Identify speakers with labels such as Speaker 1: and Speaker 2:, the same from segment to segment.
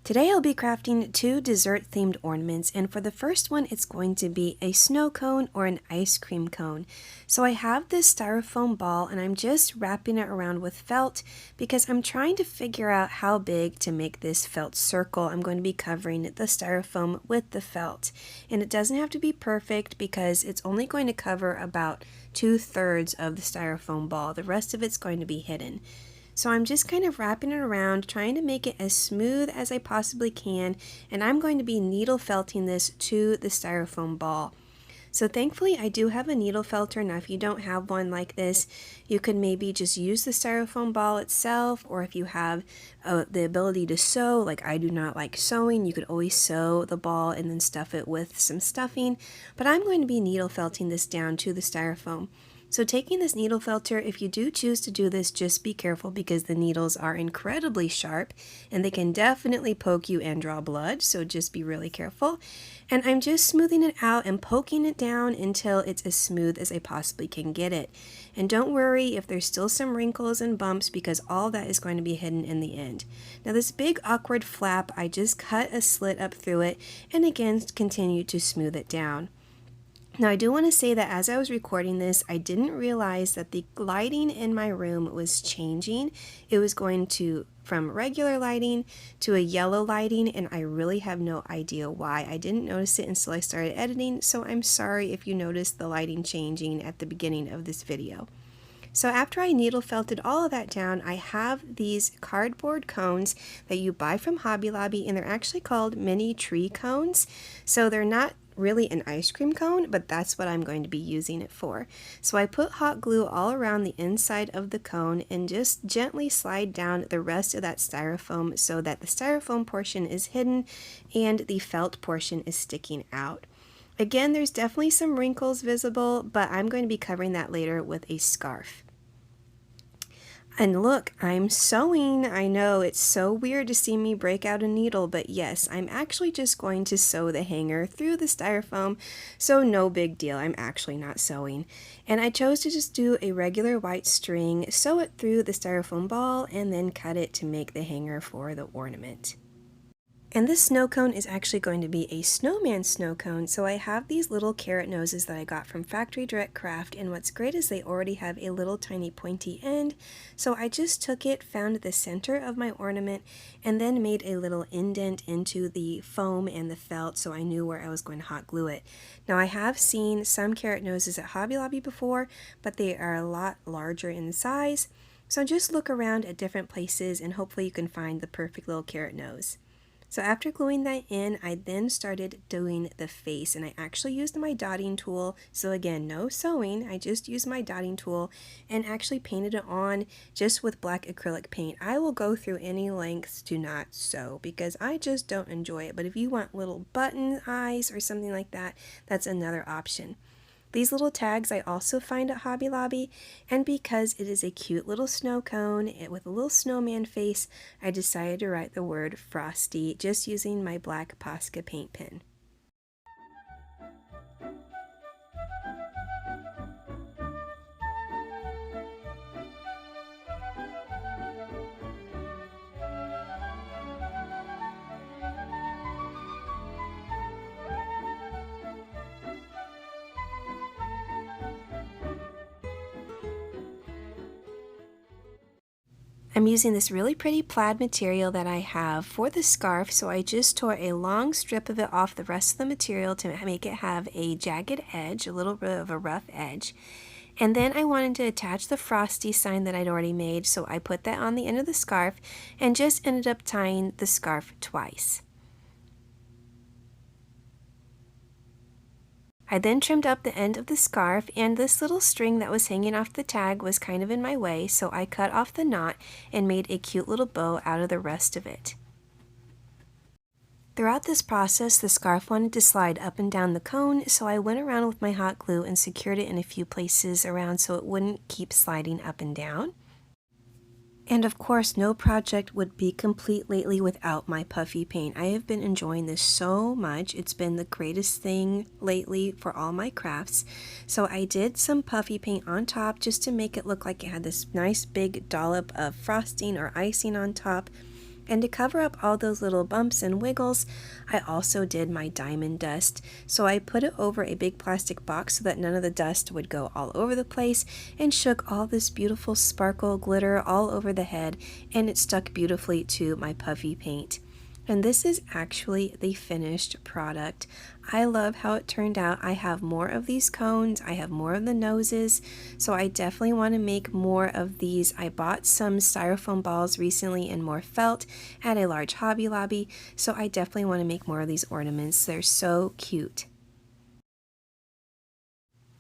Speaker 1: Today I'll be crafting two dessert-themed ornaments, and for the first one it's going to be a snow cone or an ice cream cone. So I have this styrofoam ball and I'm just wrapping it around with felt because I'm trying to figure out how big to make this felt circle. I'm going to be covering the styrofoam with the felt, and it doesn't have to be perfect because it's only going to cover about 2/3 of the styrofoam ball. The rest of it's going to be hidden. So I'm just kind of wrapping it around, trying to make it as smooth as I possibly can, and I'm going to be needle felting this to the styrofoam ball. So thankfully I do have a needle felter. Now if you don't have one like this, you could maybe just use the styrofoam ball itself, or if you have the ability to sew, like I do not like sewing, you could always sew the ball and then stuff it with some stuffing, but I'm going to be needle felting this down to the styrofoam. So taking this needle felter, if you do choose to do this, just be careful because the needles are incredibly sharp and they can definitely poke you and draw blood, so just be really careful. And I'm just smoothing it out and poking it down until it's as smooth as I possibly can get it. And don't worry if there's still some wrinkles and bumps because all that is going to be hidden in the end. Now this big awkward flap, I just cut a slit up through it and again continue to smooth it down. Now I do want to say that as I was recording this, I didn't realize that the lighting in my room was changing. It was going from regular lighting to a yellow lighting, and I really have no idea why. I didn't notice it until I started editing, so I'm sorry if you noticed the lighting changing at the beginning of this video. So after I needle felted all of that down, I have these cardboard cones that you buy from Hobby Lobby, and they're actually called mini tree cones. So they're not really an ice cream cone, but that's what I'm going to be using it for. So I put hot glue all around the inside of the cone and just gently slide down the rest of that styrofoam so that the styrofoam portion is hidden and the felt portion is sticking out. Again, there's definitely some wrinkles visible, but I'm going to be covering that later with a scarf. And look, I'm sewing. I know it's so weird to see me break out a needle, but yes, I'm actually just going to sew the hanger through the styrofoam, so no big deal. I'm actually not sewing. And I chose to just do a regular white string, sew it through the styrofoam ball, and then cut it to make the hanger for the ornament. And this snow cone is actually going to be a snowman snow cone, so I have these little carrot noses that I got from Factory Direct Craft, and what's great is they already have a little tiny pointy end, so I just took it, found the center of my ornament, and then made a little indent into the foam and the felt so I knew where I was going to hot glue it. Now I have seen some carrot noses at Hobby Lobby before, but they are a lot larger in size, so just look around at different places and hopefully you can find the perfect little carrot nose. So after gluing that in, I then started doing the face, and I actually used my dotting tool. So again, no sewing, I just used my dotting tool and actually painted it on just with black acrylic paint. I will go through any lengths to not sew because I just don't enjoy it, but if you want little button eyes or something like that, that's another option. These little tags I also find at Hobby Lobby, and because it is a cute little snow cone with a little snowman face, I decided to write the word Frosty just using my black POSCA paint pen. I'm using this really pretty plaid material that I have for the scarf, so I just tore a long strip of it off the rest of the material to make it have a jagged edge, a little bit of a rough edge. And then I wanted to attach the Frosty sign that I'd already made, so I put that on the end of the scarf and just ended up tying the scarf twice. I then trimmed up the end of the scarf, and this little string that was hanging off the tag was kind of in my way, so I cut off the knot and made a cute little bow out of the rest of it. Throughout this process, the scarf wanted to slide up and down the cone, so I went around with my hot glue and secured it in a few places around so it wouldn't keep sliding up and down. And of course, no project would be complete lately without my puffy paint. I have been enjoying this so much. It's been the greatest thing lately for all my crafts. So I did some puffy paint on top just to make it look like it had this nice big dollop of frosting or icing on top. And to cover up all those little bumps and wiggles, I also did my diamond dust. So I put it over a big plastic box so that none of the dust would go all over the place, and shook all this beautiful sparkle glitter all over the head, and it stuck beautifully to my puffy paint. And this is actually the finished product. I love how it turned out. I have more of these cones, I have more of the noses, so I definitely want to make more of these. I bought some styrofoam balls recently and more felt at a large Hobby Lobby, so I definitely want to make more of these ornaments. They're so cute.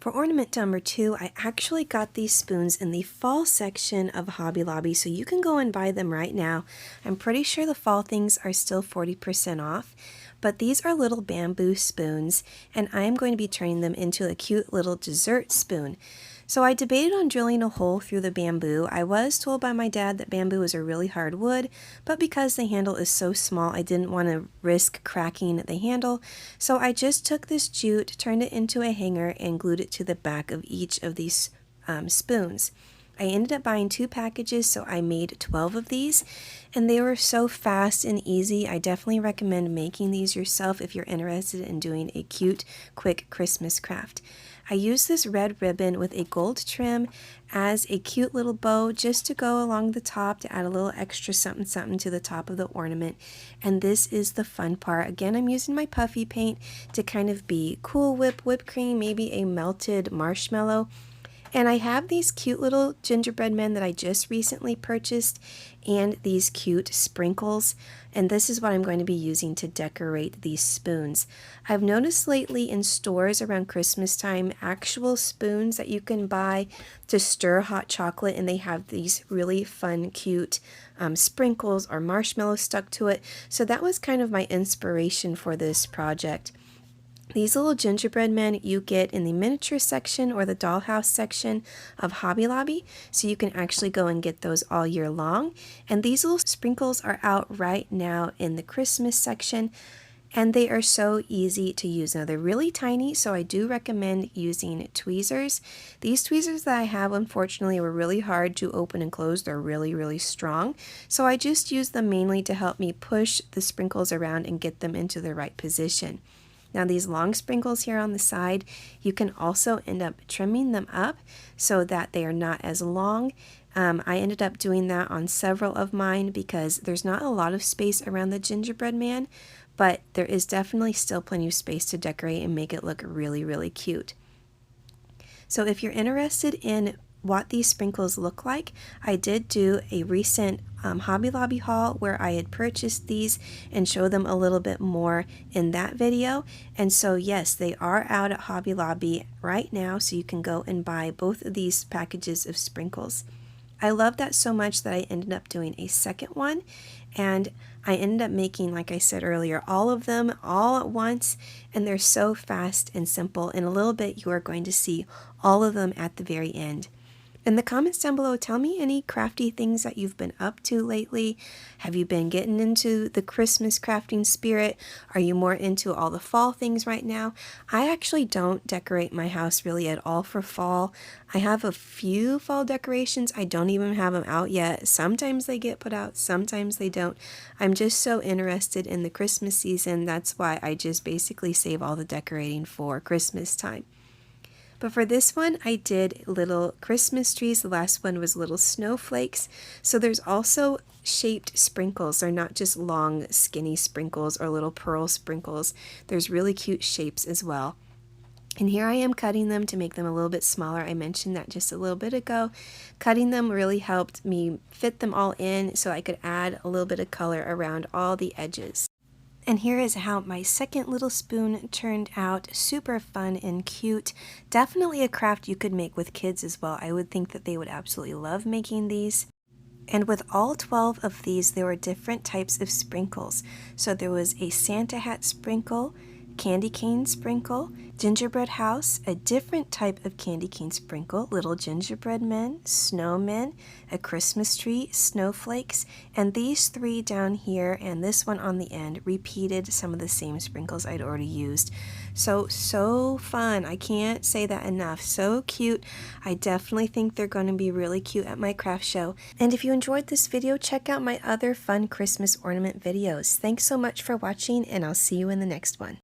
Speaker 1: For ornament number 2, I actually got these spoons in the fall section of Hobby Lobby, so you can go and buy them right now. I'm pretty sure the fall things are still 40% off, but these are little bamboo spoons, and I am going to be turning them into a cute little dessert spoon. So I debated on drilling a hole through the bamboo. I was told by my dad that bamboo is a really hard wood, but because the handle is so small, I didn't want to risk cracking the handle. So I just took this jute, turned it into a hanger, and glued it to the back of each of these spoons. I ended up buying 2 packages, so I made 12 of these, and they were so fast and easy. I definitely recommend making these yourself if you're interested in doing a cute, quick Christmas craft. I used this red ribbon with a gold trim as a cute little bow just to go along the top to add a little extra something something to the top of the ornament. And this is the fun part. Again, I'm using my puffy paint to kind of be Cool Whip whipped cream, maybe a melted marshmallow. And I have these cute little gingerbread men that I just recently purchased, and these cute sprinkles, and this is what I'm going to be using to decorate these spoons. I've noticed lately in stores around Christmas time, actual spoons that you can buy to stir hot chocolate, and they have these really fun, cute sprinkles or marshmallows stuck to it. So that was kind of my inspiration for this project. These little gingerbread men you get in the miniature section or the dollhouse section of Hobby Lobby, so you can actually go and get those all year long. And these little sprinkles are out right now in the Christmas section, and they are so easy to use. Now they're really tiny, so I do recommend using tweezers. These tweezers that I have, unfortunately, were really hard to open and close. They're really, really strong. So I just use them mainly to help me push the sprinkles around and get them into the right position. Now these long sprinkles here on the side, you can also end up trimming them up so that they are not as long. I ended up doing that on several of mine because there's not a lot of space around the gingerbread man, but there is definitely still plenty of space to decorate and make it look really, really cute. So if you're interested in what these sprinkles look like, I did do a recent Hobby Lobby haul where I had purchased these and show them a little bit more in that video. And so yes, they are out at Hobby Lobby right now, so you can go and buy both of these packages of sprinkles. I love that so much that I ended up doing a second one, and I ended up making, like I said earlier, all of them all at once, and they're so fast and simple. In a little bit you are going to see all of them at the very end. In the comments down below, tell me any crafty things that you've been up to lately. Have you been getting into the Christmas crafting spirit? Are you more into all the fall things right now? I actually don't decorate my house really at all for fall. I have a few fall decorations. I don't even have them out yet. Sometimes they get put out, sometimes they don't. I'm just so interested in the Christmas season. That's why I just basically save all the decorating for Christmas time. But for this one, I did little Christmas trees. The last one was little snowflakes. So there's also shaped sprinkles. They're not just long, skinny sprinkles or little pearl sprinkles. There's really cute shapes as well. And here I am cutting them to make them a little bit smaller. I mentioned that just a little bit ago. Cutting them really helped me fit them all in so I could add a little bit of color around all the edges. And here is how my second little spoon turned out. Super fun and cute. Definitely a craft you could make with kids as well. I would think that they would absolutely love making these. And with all 12 of these, there were different types of sprinkles. So there was a Santa hat sprinkle, candy cane sprinkle, gingerbread house, a different type of candy cane sprinkle, little gingerbread men, snowmen, a Christmas tree, snowflakes, and these three down here and this one on the end repeated some of the same sprinkles I'd already used. So fun. I can't say that enough. So cute. I definitely think they're going to be really cute at my craft show. And if you enjoyed this video, check out my other fun Christmas ornament videos. Thanks so much for watching, and I'll see you in the next one.